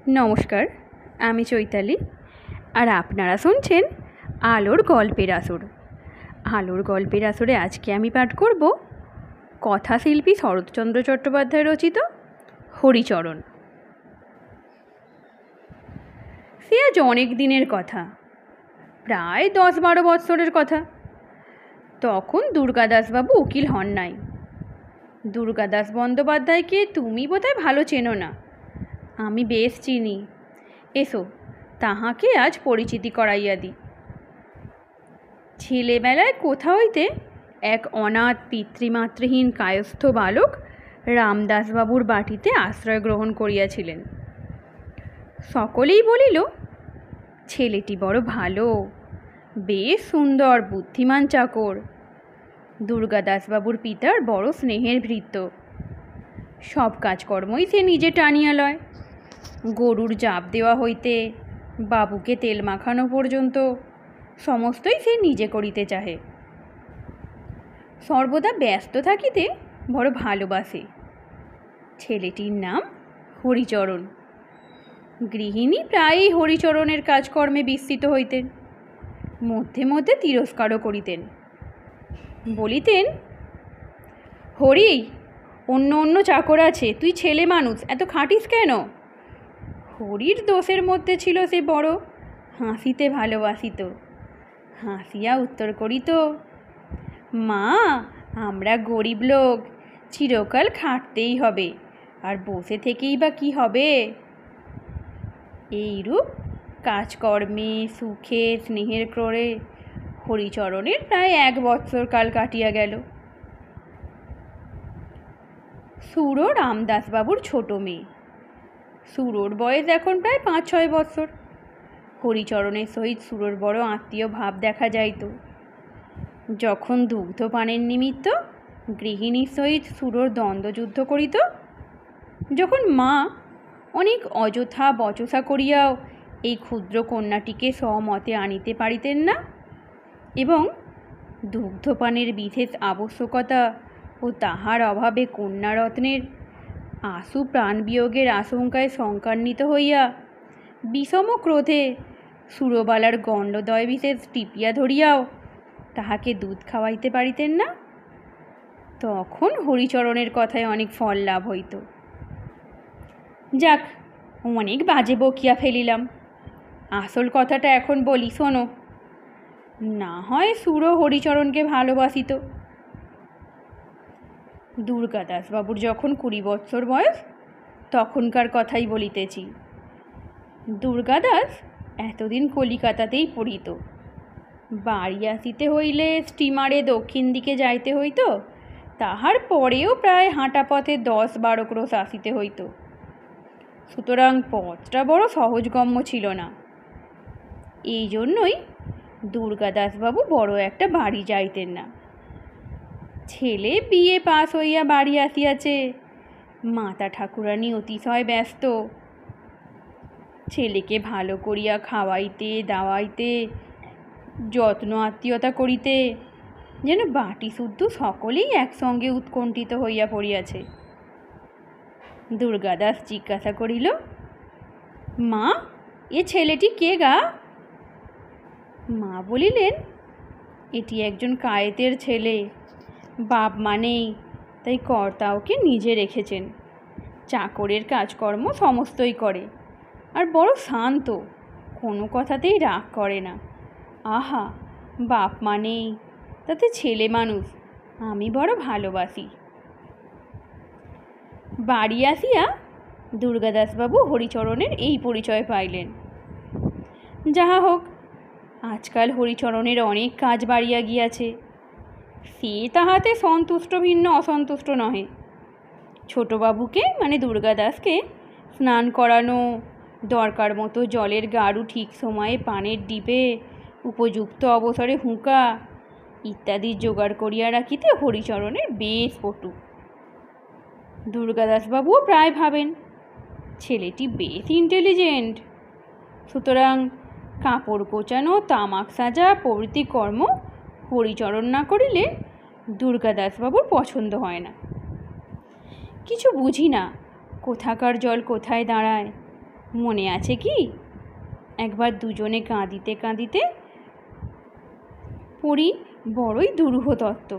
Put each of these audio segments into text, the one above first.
নমস্কার, আমি চৈতালি। আর আপনারা শুনছেন আলোর গল্পের আসর। আলোর গল্পের আসরে আজকে আমি পাঠ করব কথাশিল্পী শরৎচন্দ্র চট্টোপাধ্যায় রচিত হরিচরণ। সে আজ অনেক দিনের কথা, প্রায় 10-12 বৎসরের কথা। তখন দুর্গাদাসবাবু উকিল হন নাই। দুর্গাদাস বন্দ্যোপাধ্যায়কে তুমি বোধহয় ভালো চেনো না। আমি বেশ চিনি। এসো, তাহাকে আজ পরিচিতি করাইয়া দিই। ছেলেবেলায় কোথা হইতে এক অনাথ পিতৃমাতৃহীন কায়স্থ বালক রামদাসবাবুর বাটিতে আশ্রয় গ্রহণ করিয়াছিলেন। সকলেই বলিল, ছেলেটি বড় ভালো, বেশ সুন্দর, বুদ্ধিমান চাকর। দুর্গাদাসবাবুর পিতার বড় স্নেহের ভৃত্য। সব কাজকর্মই সে নিজে টানিয়া লয়। গরুর জাপ দেওয়া হইতে বাবুকে তেল মাখানো পর্যন্ত সমস্তই সে নিজে করিতে চাহে। সর্বদা ব্যস্ত থাকিতে বড় ভালোবাসে। ছেলেটির নাম হরিচরণ। গৃহিণী প্রায়ই হরিচরণের কাজকর্মে বিস্মিত হইতেন, মধ্যে মধ্যে তিরস্কারও করিতেন। বলিতেন, হরি, অন্য অন্য চাকর আছে, তুই ছেলে মানুষ, এত খাটিস কেন? হরির দোষের মধ্যে ছিল সে বড় হাসিতে ভালোবাসিত। হাসিয়া উত্তর করিত, মা, আমরা গরিব লোক, চিরকাল খাটতেই হবে, আর বসে থেকেই বা কি হবে? এইরূপ কাজকর্মে, সুখে, স্নেহের ক্রোড়ে হরিচরণের প্রায় 1 বৎসর কাল কাটিয়া গেল। সুরো রামদাসবাবুর ছোট মেয়ে। সুরোর বয়স এখন প্রায় 5-6 বৎসর। হরিচরণের সহিত সুরোর বড় আত্মীয় ভাব দেখা যাইত। যখন দুগ্ধপানের নিমিত্ত গৃহিণীর সহিত সুরোর দ্বন্দ্বযুদ্ধ করিত, যখন মা অনেক অযথা বচসা করিয়াও এই ক্ষুদ্র কন্যাটিকে স্বমতে আনিতে পারিতেন না, এবং দুগ্ধপানের বিশেষ আবশ্যকতা ও তাহার অভাবে কন্যারত্নের আশু প্রাণবিয়োগের আশঙ্কায় শঙ্কান্বিত হইয়া বিষম ক্রোধে সুরবালার গণ্ডদ্বয় বিশেষ টিপিয়া ধরিয়াও তাহাকে দুধ খাওয়াইতে পারিতেন না, তখন হরিচরণের কথায় অনেক ফল লাভ হইত। যাক, অনেক বাজে বকিয়া ফেলিলাম। আসল কথাটা এখন বলি, শোনো। না হয় সুরো হরিচরণকে ভালোবাসিত। দুর্গাদাসবাবুর যখন 20 বৎসর বয়স, তখনকার কথাই বলিতেছি। দুর্গাদাস এতদিন কলিকাতাতেই পড়িত। বাড়ি আসিতে হইলে স্টিমারে দক্ষিণ দিকে যাইতে হইত, তাহার পরেও প্রায় হাঁটা পথে 10-12 ক্রোশ আসিতে হইত। সুতরাং পথটা বড় সহজগম্য ছিল না। এই জন্যই দুর্গাদাসবাবু বড় একটা বাড়ি যাইতেন না। ছেলে বিয়ে পাস হইয়া বাড়ি আসিয়াছে, মাতা ঠাকুরানী অতিশয় ব্যস্ত। ছেলেকে ভালো করিয়া খাওয়াইতে দাওয়াইতে, যত্ন আত্মীয়তা করিতে যেন বাটি শুদ্ধ সকলেই একসঙ্গে উৎকণ্ঠিত হইয়া পড়িয়াছে। দুর্গাদাস জিজ্ঞাসা করিল, মা, এ ছেলেটি কে গা? মা বলিলেন, এটি একজন কায়েতের ছেলে, বাপ মা নেই, তাই কর্তা ওকে নিজে রেখেছেন। চাকরের কাজকর্ম সমস্তই করে, আর বড় শান্ত, কোনো কথাতেই রাগ করে না। আহা, বাপ মা নেই, তাতে ছেলে মানুষ, আমি বড় ভালোবাসি। বাড়ি আসিয়া দুর্গাদাসবাবু হরিচরণের এই পরিচয় পাইলেন। যাহা হোক, আজকাল হরিচরণের অনেক কাজ বাড়িয়া গিয়াছে। সে তাহাতে সন্তুষ্ট, ভিন্ন অসন্তুষ্ট নহে। ছোটবাবুকে মানে দুর্গাদাসকে স্নান করানো, দরকার মতো জলের গাড়ু ঠিক সময়ে পানের ডিবে, উপযুক্ত অবসরে হুঁকা ইত্যাদি জোগাড় করিয়া রাখিতে হরিচরণের বেশ পটু। দুর্গাদাসবাবুও প্রায় ভাবেন ছেলেটি বেশ ইন্টেলিজেন্ট। সুতরাং কাপড় কোচানো, তামাক সাজা প্রভৃতি কর্ম হরিচরণ না করিলে দুর্গাদাসবাবুর পছন্দ হয় না। কিছু বুঝি না, কোথাকার জল কোথায় দাঁড়ায়, মনে আছে কি একবার দুজনে কাঁদিতে কাঁদিতে পড়ি বড়ই দুরূহ তত্ত্ব।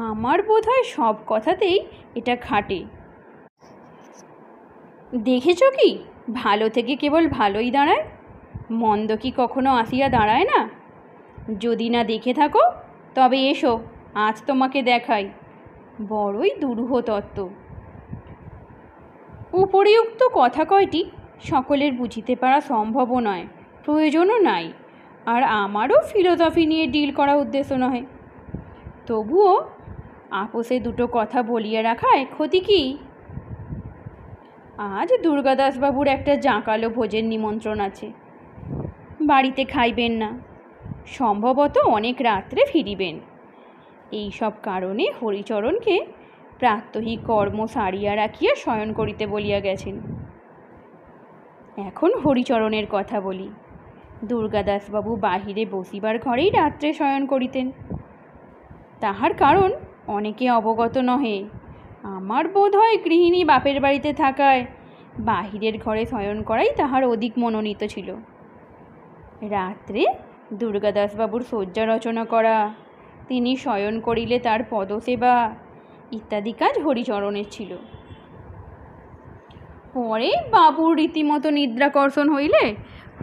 আমার বোধ হয় সব কথাতেই এটা খাটে। দেখেছ কি ভালো থেকে কেবল ভালোই দাঁড়ায়, মন্দ কি কখনো আসিয়া দাঁড়ায় না? যদি না দেখে থাকো তবে এসো, আজ তোমাকে দেখাই বড়ই দুরূহ তত্ত্ব। উপরিউক্ত কথা কয়টি সকলের বুঝিতে পারা সম্ভবও নয়, প্রয়োজনও নাই, আর আমারও ফিলোসফি নিয়ে ডিল করা উদ্দেশ্য নহে। তবুও আপোষে দুটো কথা বলিয়া রাখায় ক্ষতি কি? আজ দুর্গাদাসবাবুর একটা জাঁকালো ভোজের নিমন্ত্রণ আছে, বাড়িতে খাইবেন না, সম্ভবত অনেক রাত্রে ফিরিবেন। এই সব কারণে হরিচরণকে প্রাত্যহিক কর্ম সারিয়া রাখিয়া শয়ন করিতে বলিয়া গেছেন। এখন হরিচরণের কথা বলি। দুর্গাদাসবাবু বাহিরে বসিবার ঘরেই রাত্রে শয়ন করিতেন। তাহার কারণ অনেকে অবগত নহে। আমার বোধ হয় গৃহিণী বাপের বাড়িতে থাকায় বাহিরের ঘরে শয়ন করাই তাহার অধিক মনোনীত ছিল। রাত্রে দুর্গাদাসবাবুর শয্যা রচনা করা, তিনি শয়ন করিলে তার পদসেবা ইত্যাদি কাজ হরিচরণের ছিল। পরে বাবুর রীতিমতো নিদ্রাকর্ষণ হইলে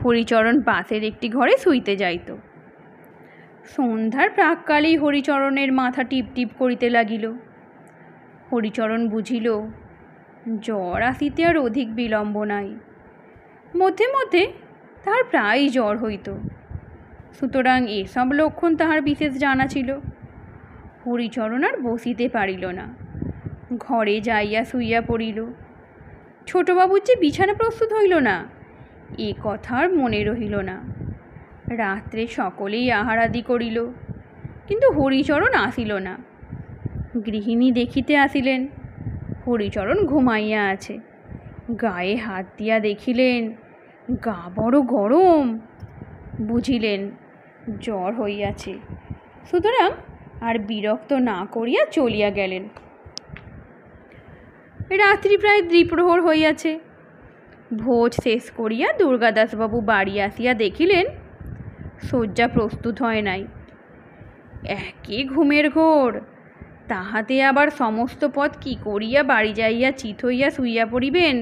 হরিচরণ পাশের একটি ঘরে শুইতে যাইত। সন্ধ্যার প্রাককালেই হরিচরণের মাথা টিপ টিপ করিতে লাগিল। হরিচরণ বুঝিল জ্বর আসিতে আর অধিক বিলম্ব নাই। মধ্যে মধ্যে তাহার প্রায়ই জ্বর হইত, সুতরাং এসব লক্ষণ তাহার বিশেষ জানা ছিল। হরিচরণ আর বসিতে পারিল না, ঘরে যাইয়া শুইয়া পড়িল। ছোটবাবুর যে বিছানা প্রস্তুত হইল না, এ কথার মনে রহিল না। রাত্রে সকলেই আহারাদি করিল, কিন্তু হরিচরণ আসিল না। গৃহিণী দেখিতে আসিলেন হরিচরণ ঘুমাইয়া আছে। গায়ে হাত দিয়া দেখিলেন গা বড় গরম, বুঝিলেন জ্বর হইয়াছে, সুতরাং আর বিরক্ত না করিয়া চলিয়া গেলেন। রাত্রি প্রায় দ্বিপ্রহর হইয়াছে। ভোজ শেষ করিয়া দুর্গাদাসবাবু বাড়ি আসিয়া দেখিলেন শয্যা প্রস্তুত হয় নাই। একে ঘুমের ঘোর, তাহাতে আবার সমস্ত পথ কি করিয়া বাড়ি যাইয়া চিত হইয়া শুইয়া পড়িবেন,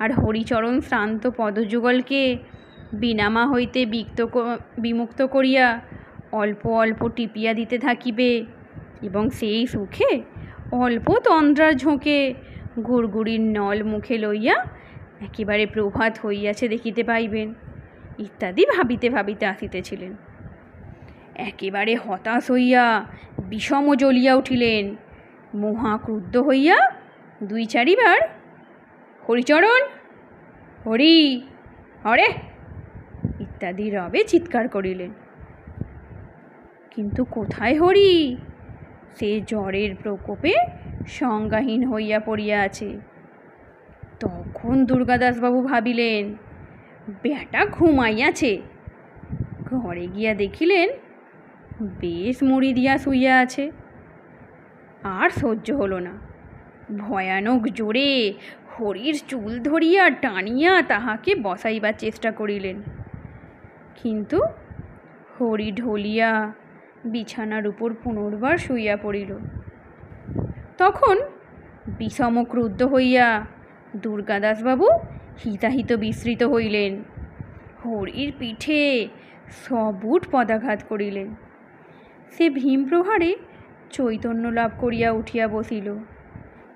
আর হরিচরণ শ্রান্ত পদযুগলকে বিনামা হইতে বিমুক্ত করিয়া অল্প অল্প টিপিয়া দিতে থাকিবে, এবং সেই সুখে অল্প তন্দ্রার ঝোঁকে গুড়গুড়ির নল মুখে লইয়া একেবারে প্রভাত হইয়াছে দেখিতে পাইবেন, ইত্যাদি ভাবিতে ভাবিতে আসিতেছিলেন। একেবারে হতাশ হইয়া বিষম জ্বলিয়া উঠিলেন। মহা ক্রুদ্ধ হইয়া দুই চারিবার হরিচরণ, হরি, হরে ইত্যাদি রবে চিৎকার করিলেন। কিন্তু কোথায় হরি? সে জ্বরের প্রকোপে সংজ্ঞাহীন হইয়া পড়িয়া আছে। তখন দুর্গাদাসবাবু ভাবিলেন বেটা ঘুমাইয়াছে। ঘরে গিয়া দেখিলেন বেশ মুড়ি দিয়া শুইয়া আছে। আর সহ্য হলো না, ভয়ানক জোরে হরির চুল ধরিয়া টানিয়া তাহাকে বসাইবার চেষ্টা করিলেন, কিন্তু হরি ঢলিয়া বিছানার উপর পুনর্বার শুইয়া পড়িল। তখন বিষম ক্রুদ্ধ হইয়া দুর্গাদাসবাবু হিতাহিত বিস্মৃত হইলেন। হরির পিঠে সবুট পদাঘাত করিলেন। সে ভীম প্রহারে চৈতন্য লাভ করিয়া উঠিয়া বসিল।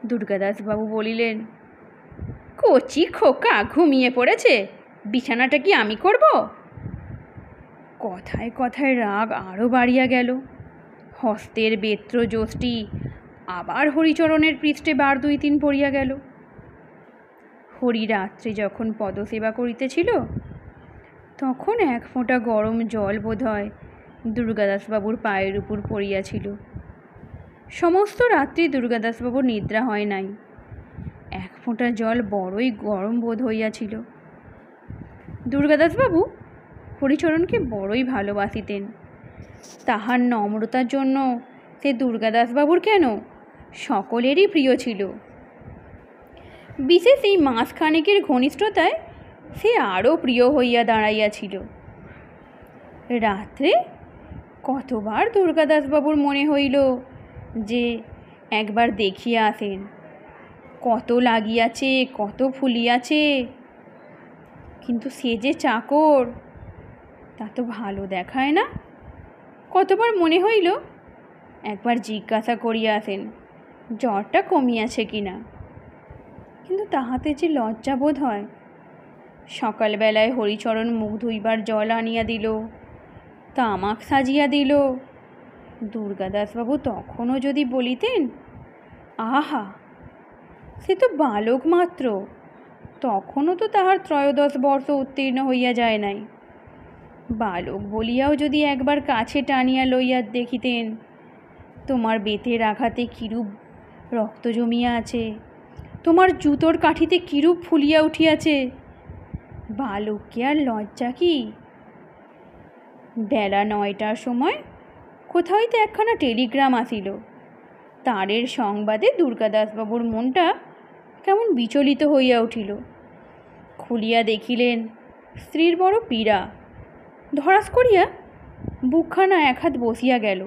দুর্গাদাসবাবু বলিলেন, কচি খোকা ঘুমিয়ে পড়েছে, বিছানাটা কি আমি করব? কথায় কথায় রাগ আরও বাড়িয়া গেল। হস্তের বেত্র যষ্টি আবার হরিচরণের পৃষ্ঠে বার দুই তিন পড়িয়া গেল। হরি রাত্রে যখন পদসেবা করিতেছিল, তখন এক ফোঁটা গরম জল বোধ হয় দুর্গাদাসবাবুর পায়ের উপর পড়িয়াছিল। সমস্ত রাত্রি দুর্গাদাসবাবুর নিদ্রা হয় নাই। এক ফোঁটা জল বড়ই গরম বোধ হইয়াছিল। দুর্গাদাসবাবু হরিচরণকে বড়ই ভালোবাসিতেন। তাহার নম্রতার জন্য সে দুর্গাদাসবাবুর কেন সকলেরই প্রিয় ছিল। বিশেষ এই মাসখানেকের ঘনিষ্ঠতায় সে আরও প্রিয় হইয়া দাঁড়াইয়াছিল। রাত্রে কতবার দুর্গাদাসবাবুর মনে হইল যে একবার দেখিয়া আসেন, কত লাগিয়াছে, কত ফুলিয়াছে। কিন্তু সে যে চাকর, তা তো ভালো দেখায় না। কতবার মনে হইল একবার জিজ্ঞাসা করিয়া আসেন জ্বরটা কমিয়াছে কিনা, কিন্তু তাহাতে যে লজ্জা বোধ হয়। সকালবেলায় হরিচরণ মুখ ধুইবার জল আনিয়া দিল, তামাক সাজিয়া দিল। দুর্গাদাসবাবু তখনও যদি বলিতেন, আহা সে তো বালক মাত্র, তখনও তো তাহার 13 বর্ষ উত্তীর্ণ হইয়া যায় নাই। বালক বলিয়াও যদি একবার কাছে টানিয়া লইয়া দেখিতেন, তোমার বেতের আঘাতে কিরূপ রক্ত জমিয়া আছে, তোমার জুতোর কাঠিতে কিরূপ ফুলিয়া উঠিয়াছে, বালককে আর লজ্জা কি? বেলা 9টার সময় কোথা হইতে একখানা টেলিগ্রাম আসিল। তারের সংবাদে দুর্গাদাসবাবুর মনটা কেমন বিচলিত হইয়া উঠিল। খুলিয়া দেখিলেন স্ত্রীর বড় পীড়া। ধরাস করিয়া বুকখানা এক হাত বসিয়া গেল।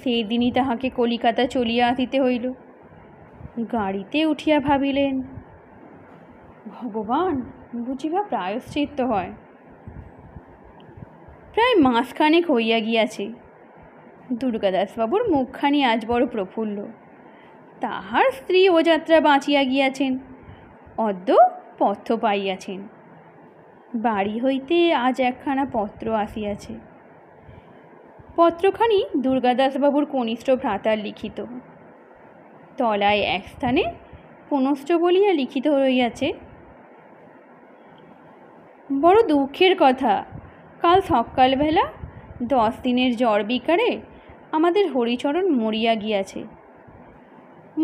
সেই দিনই তাহাকে কলিকাতা চলিয়া আসিতে হইল। গাড়িতে উঠিয়া ভাবিলেন, ভগবান বুঝিবা প্রায়শ্চিত্ত হয়। প্রায় মাসখানেক হইয়া গিয়াছে। দুর্গাদাসবাবুর মুখখানি আজ বড় প্রফুল্ল। তাহার স্ত্রী ও যাত্রা বাঁচিয়া গিয়াছেন, অদ্য পথ্য পাইয়াছেন। বাড়ি হইতে আজ একখানা পত্র আসিয়াছে। পত্রখানি দুর্গাদাসবাবুর কনিষ্ঠ ভ্রাতার লিখিত। তলায় এক স্থানে পুনশ্চ বলিয়া লিখিত রইয়াছে, বড় দুঃখের কথা, কাল সকালবেলা 10 দিনের জ্বর বিকারে আমাদের হরিচরণ মরিয়া গিয়াছে।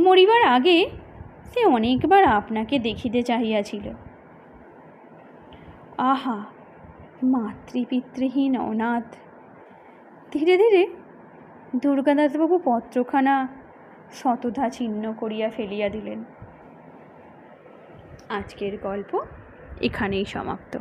মরিবার আগে সে অনেকবার আপনাকে দেখিতে চাহিয়াছিল। আহা মাতৃপিতৃহীন অনাথ। ধীরে ধীরে দুর্গাদাসবাবু পত্রখানা শতধা ছিন্ন করিয়া ফেলিয়া দিলেন। আজকের গল্প এখানেই সমাপ্ত।